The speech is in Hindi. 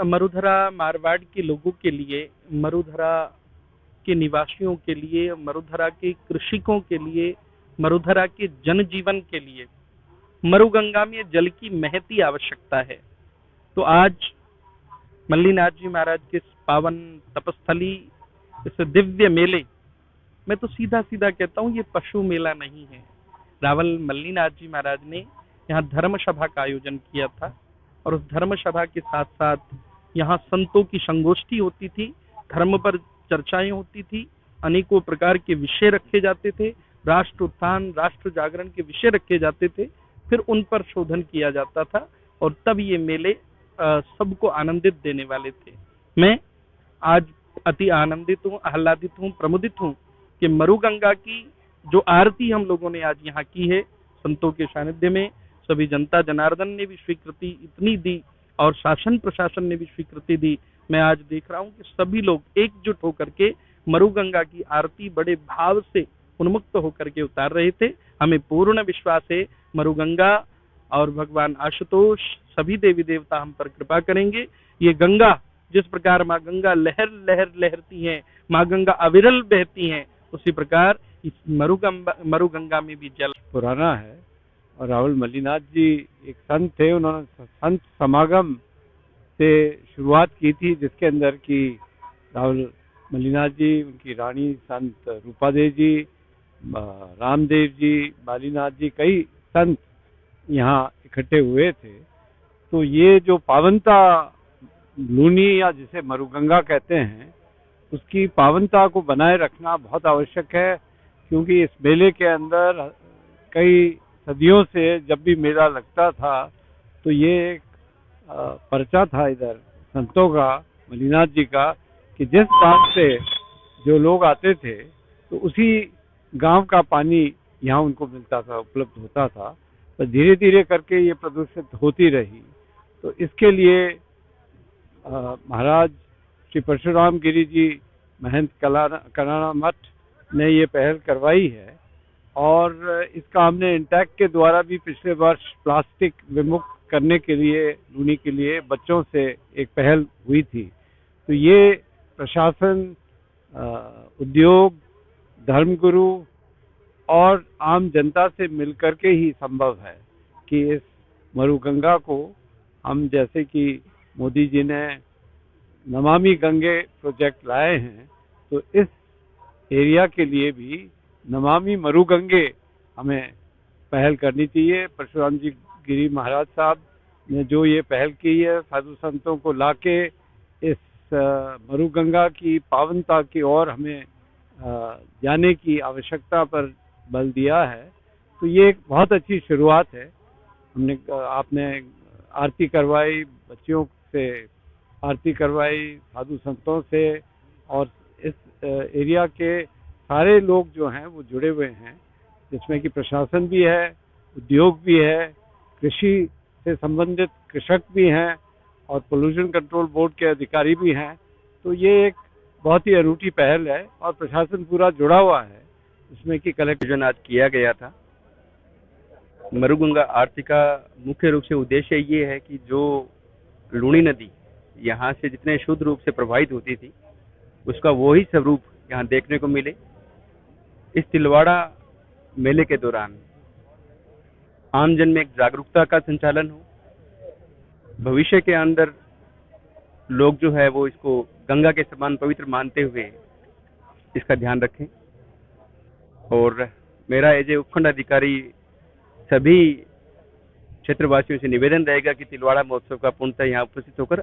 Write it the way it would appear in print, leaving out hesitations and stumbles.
मरुधरा मारवाड़ के लोगों के लिए, मरुधरा के निवासियों के लिए, मरुधरा के कृषकों के लिए, मरुधरा के जनजीवन के लिए मरुगंगा में जल की महती आवश्यकता है। तो आज मल्लीनाथ जी महाराज के इस पावन तपस्थली, इस दिव्य मेले, मैं तो सीधा सीधा कहता हूँ ये पशु मेला नहीं है। रावल मल्लीनाथ जी महाराज ने यहाँ धर्म सभा का आयोजन किया था और उस धर्म सभा के साथ साथ यहाँ संतों की संगोष्ठी होती थी, धर्म पर चर्चाएं होती थी, अनेकों प्रकार के विषय रखे जाते थे, राष्ट्र उत्थान, राष्ट्र जागरण के विषय रखे जाते थे, फिर उन पर शोधन किया जाता था और तब ये मेले सबको आनंदित देने वाले थे। मैं आज अति आनंदित हूँ, आह्लादित हूँ, प्रमुदित हूँ कि मरुगंगा की जो आरती हम लोगों ने आज यहाँ की है, संतों के सानिध्य में, सभी जनता जनार्दन ने भी स्वीकृति इतनी दी और शासन प्रशासन ने भी स्वीकृति दी। मैं आज देख रहा हूँ कि सभी लोग एकजुट होकर के मरुगंगा की आरती बड़े भाव से उन्मुक्त होकर के उतार रहे थे। हमें पूर्ण विश्वास है मरुगंगा और भगवान आशुतोष, सभी देवी देवता हम पर कृपा करेंगे। ये गंगा, जिस प्रकार माँ गंगा लहर लहर लहरती है, माँ गंगा अविरल बहती हैं, उसी प्रकार इस मरुगंगा में भी जल पुराना है। और रावल मल्लीनाथ जी एक संत थे, उन्होंने संत समागम से शुरुआत की थी, जिसके अंदर की रावल मल्लीनाथ जी, उनकी रानी संत रूपादेव जी, रामदेव जी, बालीनाथ जी, कई संत यहाँ इकट्ठे हुए थे। तो ये जो पावनता लूनी या जिसे मरुगंगा कहते हैं, उसकी पावनता को बनाए रखना बहुत आवश्यक है, क्योंकि इस मेले के अंदर कई सदियों से जब भी मेला लगता था तो ये एक पर्चा था इधर संतों का, मल्लीनाथ जी का, कि जिस गांव से जो लोग आते थे तो उसी गांव का पानी यहाँ उनको मिलता था, उपलब्ध होता था। तो धीरे धीरे करके ये प्रदूषित होती रही। तो इसके लिए महाराज श्री परशुराम गिरी जी महंत कलाना मठ ने ये पहल करवाई है और इसका हमने इंटैक्ट के द्वारा भी पिछले वर्ष प्लास्टिक विमुक्त करने के लिए, लूनी के लिए बच्चों से एक पहल हुई थी। तो ये प्रशासन, उद्योग, धर्मगुरु और आम जनता से मिलकर के ही संभव है कि इस मरुगंगा को हम, जैसे कि मोदी जी ने नमामि गंगे प्रोजेक्ट लाए हैं, तो इस एरिया के लिए भी नमामि मरुगंगे हमें पहल करनी चाहिए। परशुराम जी गिरी महाराज साहब ने जो ये पहल की है, साधु संतों को लाके इस मरुगंगा की पावनता की ओर हमें जाने की आवश्यकता पर बल दिया है, तो ये एक बहुत अच्छी शुरुआत है। आपने आरती करवाई, बच्चियों से आरती करवाई, साधु संतों से, और इस एरिया के सारे लोग जो हैं वो जुड़े हुए हैं, जिसमें कि प्रशासन भी है, उद्योग भी है, कृषि से संबंधित कृषक भी हैं और पोल्यूशन कंट्रोल बोर्ड के अधिकारी भी हैं। तो ये एक बहुत ही अनूठी पहल है और प्रशासन पूरा जुड़ा हुआ है इसमें कि कलेक्शन आज किया गया था। मरुगंगा आरती का मुख्य रूप से उद्देश्य ये है कि जो लूनी नदी यहाँ से जितने शुद्ध रूप से प्रवाहित होती थी, उसका वही स्वरूप यहाँ देखने को मिले। इस तिलवाड़ा मेले के दौरान आमजन में एक जागरूकता का संचालन हो, भविष्य के अंदर लोग जो है वो इसको गंगा के समान पवित्र मानते हुए इसका ध्यान रखें। और मेरा एज ए उपखंड अधिकारी सभी क्षेत्रवासियों से निवेदन रहेगा कि तिलवाड़ा महोत्सव का पूर्णतः यहाँ उपस्थित होकर